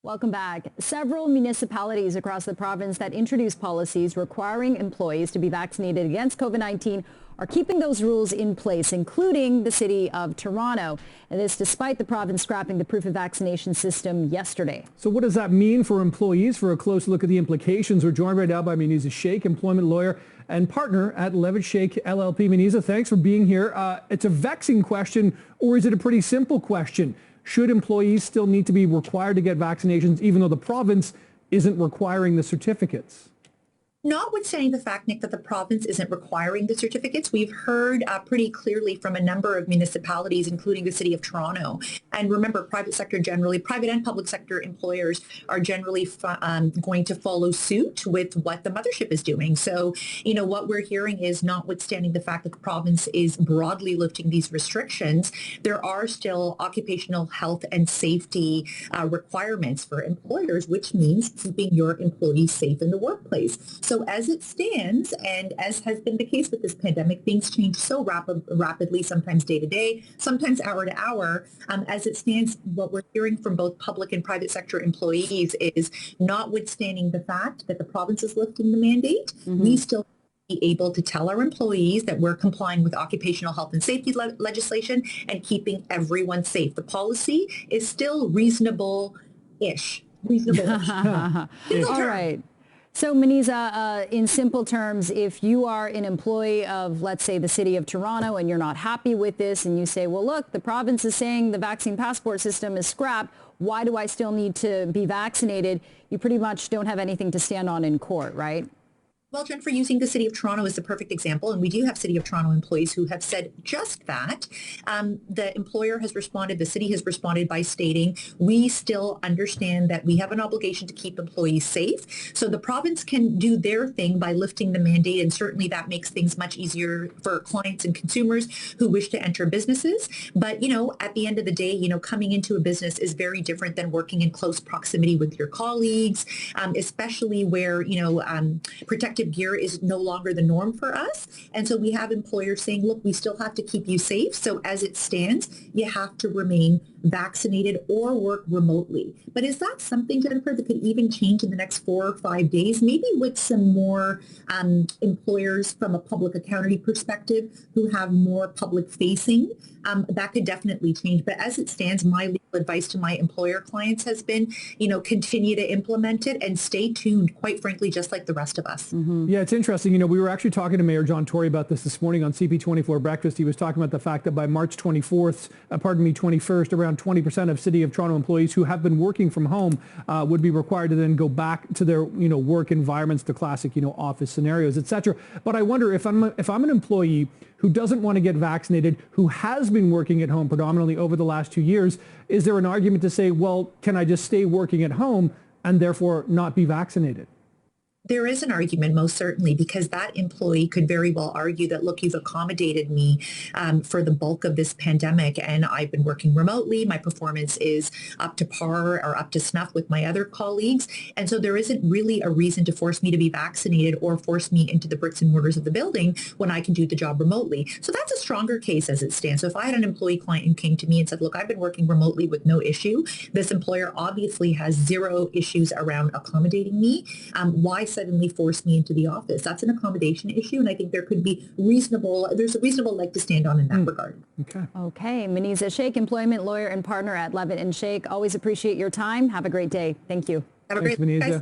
Welcome back. Several municipalities across the province that introduced policies requiring employees to be vaccinated against COVID-19 are keeping those rules in place, including the city of Toronto. And this despite the province scrapping the proof of vaccination system yesterday. So what does that mean for employees? For a close look at the implications, we're joined right now by Muneeza Sheikh, employment lawyer and partner at Sheikh LLP. Muneeza, thanks for being here. It's a vexing question, or is it a pretty simple question? Should employees still need to be required to get vaccinations even though the province isn't requiring the certificates? Notwithstanding the fact, Nick, that the province isn't requiring the certificates, we've heard pretty clearly from a number of municipalities, including the City of Toronto. And remember, private sector generally, private and public sector employers are generally going to follow suit with what the mothership is doing. So, what we're hearing is, notwithstanding the fact that the province is broadly lifting these restrictions, there are still occupational health and safety requirements for employers, which means keeping your employees safe in the workplace. So as it stands, and as has been the case with this pandemic, things change so rapidly, sometimes day to day, sometimes hour to hour. As it stands, what we're hearing from both public and private sector employees is, notwithstanding the fact that the province is lifting the mandate, we still be able to tell our employees that we're complying with occupational health and safety legislation and keeping everyone safe. The policy is still reasonable-ish. All right. So, Muneeza, in simple terms, if you are an employee of, let's say, the City of Toronto and you're not happy with this and you say, well, look, the province is saying the vaccine passport system is scrapped, why do I still need to be vaccinated? You pretty much don't have anything to stand on in court, right? Well, Jennifer, using the City of Toronto is the perfect example, and we do have City of Toronto employees who have said just that. The employer has responded, the city has responded by stating, we still understand that we have an obligation to keep employees safe. So the province can do their thing by lifting the mandate, and certainly that makes things much easier for clients and consumers who wish to enter businesses. But, at the end of the day, coming into a business is very different than working in close proximity with your colleagues, especially where, protective gear is no longer the norm for us. And so we have employers saying, look, we still have to keep you safe. So as it stands, you have to remain vaccinated or work remotely. But is that something, Jennifer, that could even change in the next 4 or 5 days? Maybe with some more employers from a public accounting perspective who have more public facing, that could definitely change. But as it stands, my legal advice to my employer clients has been, continue to implement it and stay tuned, quite frankly, just like the rest of us. Yeah, it's interesting. We were actually talking to Mayor John Tory about this morning on CP24 Breakfast. He was talking about the fact that by March 21st, around 20% of City of Toronto employees who have been working from home would be required to then go back to their, work environments, the classic, office scenarios, etc. But I wonder if I'm an employee who doesn't want to get vaccinated, who has been working at home predominantly over the last 2 years, is there an argument to say, well, can I just stay working at home and therefore not be vaccinated? There is an argument, most certainly, because that employee could very well argue that, look, you've accommodated me for the bulk of this pandemic, and I've been working remotely. My performance is up to par or up to snuff with my other colleagues. And so there isn't really a reason to force me to be vaccinated or force me into the bricks and mortars of the building when I can do the job remotely. So that's a stronger case as it stands. So if I had an employee client who came to me and said, look, I've been working remotely with no issue, this employer obviously has zero issues around accommodating me. Why suddenly force me into the office? That's an accommodation issue, and I think there's a reasonable leg to stand on in that regard. Okay. Muneeza Sheikh, employment lawyer and partner at Sheikh. Always appreciate your time. Have a great day. Thank you. Have a great day, guys.